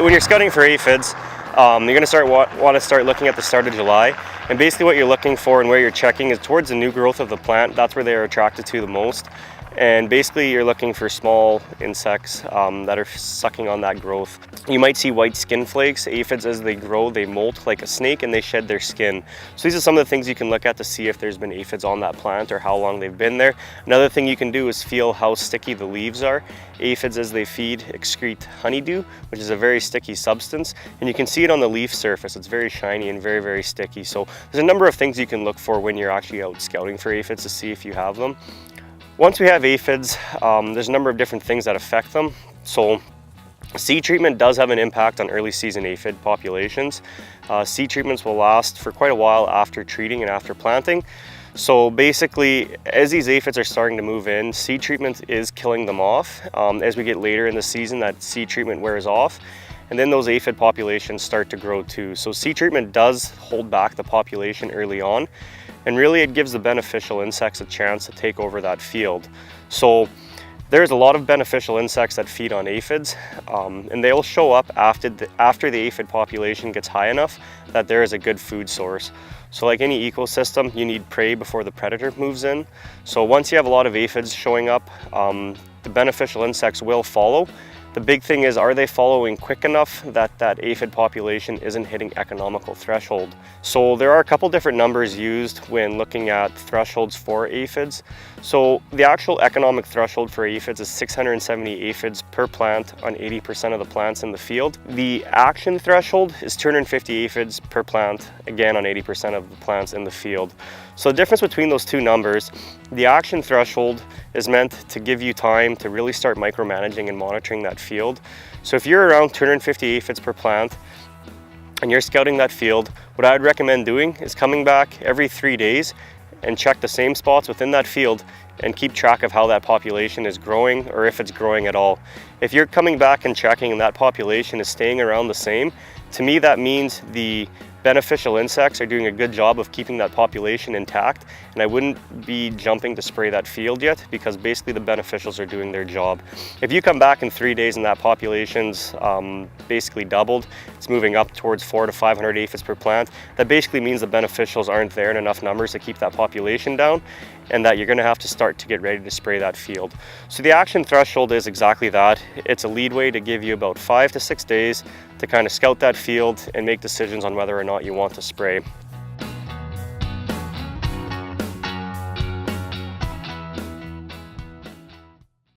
when you're scouting for aphids, you're going to want to start looking at the start of July. And basically what you're looking for and where you're checking is towards the new growth of the plant. That's where they're attracted to the most. And basically you're looking for small insects that are sucking on that growth. You might see white skin flakes. Aphids, as they grow, they molt like a snake and they shed their skin. So these are some of the things you can look at to see if there's been aphids on that plant or how long they've been there. Another thing you can do is feel how sticky the leaves are. Aphids, as they feed, excrete honeydew, which is a very sticky substance, and you can see it on the leaf surface. It's very shiny and very, very sticky. So there's a number of things you can look for when you're actually out scouting for aphids to see if you have them. Once we have aphids, there's a number of different things that affect them. So seed treatment does have an impact on early season aphid populations. Seed treatments will last for quite a while after treating and after planting. So basically, as these aphids are starting to move in, seed treatment is killing them off. As we get later in the season, that seed treatment wears off, and then those aphid populations start to grow too. So seed treatment does hold back the population early on, and really it gives the beneficial insects a chance to take over that field. So there's a lot of beneficial insects that feed on aphids, and they'll show up after the aphid population gets high enough that there is a good food source. So like any ecosystem, you need prey before the predator moves in. So once you have a lot of aphids showing up, the beneficial insects will follow. The big thing is, are they following quick enough that that aphid population isn't hitting economical threshold? So there are a couple different numbers used when looking at thresholds for aphids. So the actual economic threshold for aphids is 670 aphids per plant on 80% of the plants in the field. The action threshold is 250 aphids per plant, again on 80% of the plants in the field. So the difference between those two numbers, the action threshold is meant to give you time to really start micromanaging and monitoring that field. So if you're around 250 aphids per plant and you're scouting that field, what I would recommend doing is coming back every 3 days and check the same spots within that field and keep track of how that population is growing, or if it's growing at all. If you're coming back and checking and that population is staying around the same, to me that means the beneficial insects are doing a good job of keeping that population intact, and I wouldn't be jumping to spray that field yet, because basically the beneficials are doing their job. If you come back in 3 days and that population's basically doubled, it's moving up towards 400 to 500 aphids per plant, that basically means the beneficials aren't there in enough numbers to keep that population down, and that you're going to have to start to get ready to spray that field. So the action threshold is exactly that. It's a leadway to give you about 5 to 6 days to kind of scout that field and make decisions on whether or not you want to spray.